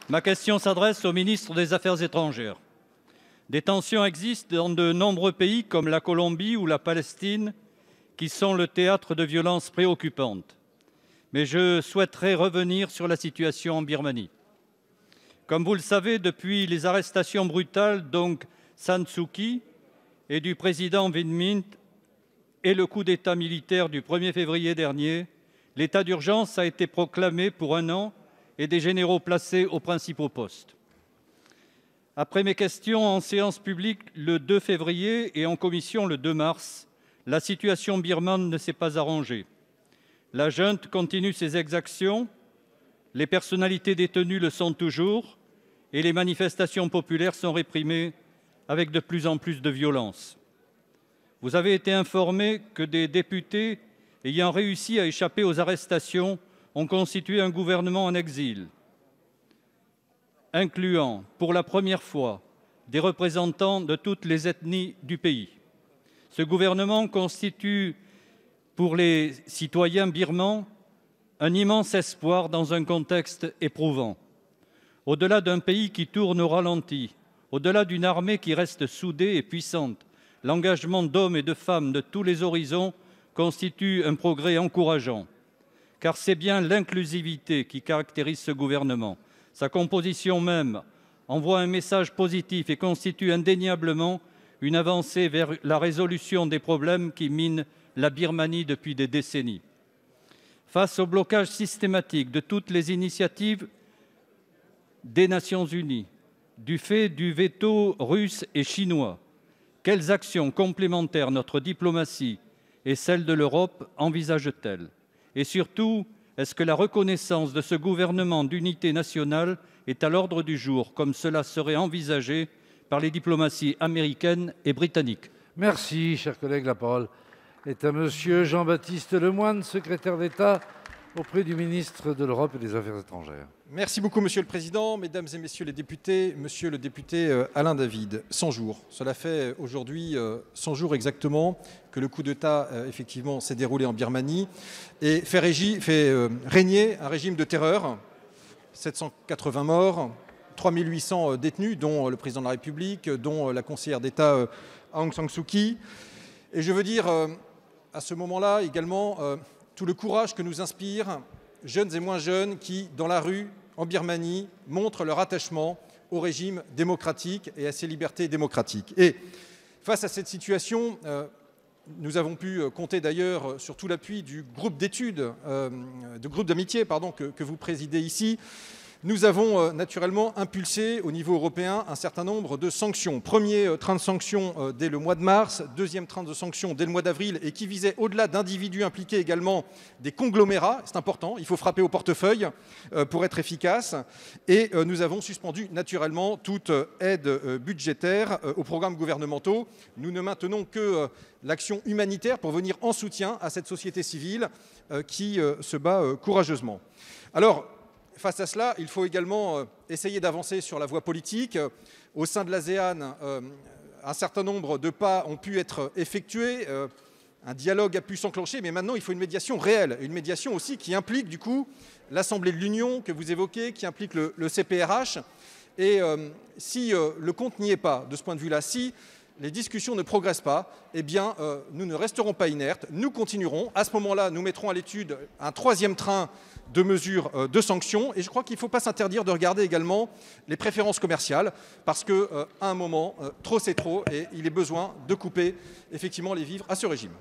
Ma question s'adresse au ministre des Affaires étrangères. Des tensions existent dans de nombreux pays comme la Colombie ou la Palestine, qui sont le théâtre de violences préoccupantes. Mais je souhaiterais revenir sur la situation en Birmanie. Comme vous le savez, depuis les arrestations brutales d'Aung San Suu Kyi et du président Win Myint et le coup d'État militaire du 1er février dernier, l'état d'urgence a été proclamé pour 1 an et des généraux placés aux principaux postes. Après mes questions en séance publique le 2 février et en commission le 2 mars, la situation birmane ne s'est pas arrangée. La junte continue ses exactions, les personnalités détenues le sont toujours et les manifestations populaires sont réprimées avec de plus en plus de violence. Vous avez été informé que des députés ayant réussi à échapper aux arrestations ont constitué un gouvernement en exil, incluant pour la première fois des représentants de toutes les ethnies du pays. Ce gouvernement constitue pour les citoyens birmans un immense espoir dans un contexte éprouvant. Au-delà d'un pays qui tourne au ralenti, au-delà d'une armée qui reste soudée et puissante, l'engagement d'hommes et de femmes de tous les horizons constitue un progrès encourageant. Car c'est bien l'inclusivité qui caractérise ce gouvernement. Sa composition même envoie un message positif et constitue indéniablement une avancée vers la résolution des problèmes qui minent la Birmanie depuis des décennies. Face au blocage systématique de toutes les initiatives des Nations unies, du fait du veto russe et chinois, quelles actions complémentaires notre diplomatie et celle de l'Europe envisage-t-elle? Et surtout, est-ce que la reconnaissance de ce gouvernement d'unité nationale est à l'ordre du jour, comme cela serait envisagé par les diplomaties américaines et britanniques? Merci, cher collègue. La parole est à Monsieur Jean-Baptiste Lemoyne, secrétaire d'État auprès du ministre de l'Europe et des Affaires étrangères. Merci beaucoup, Monsieur le Président, Mesdames et Messieurs les députés, Monsieur le député Alain David. 100 jours, cela fait aujourd'hui 100 jours exactement que le coup d'État effectivement s'est déroulé en Birmanie et fait régner un régime de terreur, 780 morts, 3800 détenus, dont le président de la République, dont la conseillère d'État Aung San Suu Kyi. Et je veux dire à ce moment-là également tout le courage que nous inspirent jeunes et moins jeunes qui, dans la rue, en Birmanie, montrent leur attachement au régime démocratique et à ses libertés démocratiques. Et face à cette situation, nous avons pu compter d'ailleurs sur tout l'appui du groupe d'études, du groupe d'amitié que vous présidez ici. Nous avons naturellement impulsé au niveau européen un certain nombre de sanctions. Premier train de sanctions dès le mois de mars, deuxième train de sanctions dès le mois d'avril et qui visait au-delà d'individus impliqués également des conglomérats. C'est important, il faut frapper au portefeuille pour être efficace. Et nous avons suspendu naturellement toute aide budgétaire aux programmes gouvernementaux. Nous ne maintenons que l'action humanitaire pour venir en soutien à cette société civile qui se bat courageusement. Alors, face à cela, il faut également essayer d'avancer sur la voie politique. Au sein de l'ASEAN, un certain nombre de pas ont pu être effectués, un dialogue a pu s'enclencher, mais maintenant il faut une médiation réelle, une médiation aussi qui implique du coup l'Assemblée de l'Union que vous évoquez, qui implique le CPRH. Et si le compte n'y est pas de ce point de vue-là, si les discussions ne progressent pas, eh bien, nous ne resterons pas inertes, nous continuerons. À ce moment-là, nous mettrons à l'étude un troisième train de mesures de sanctions. Et je crois qu'il ne faut pas s'interdire de regarder également les préférences commerciales, parce qu'à un moment, trop c'est trop, et il est besoin de couper effectivement les vivres à ce régime.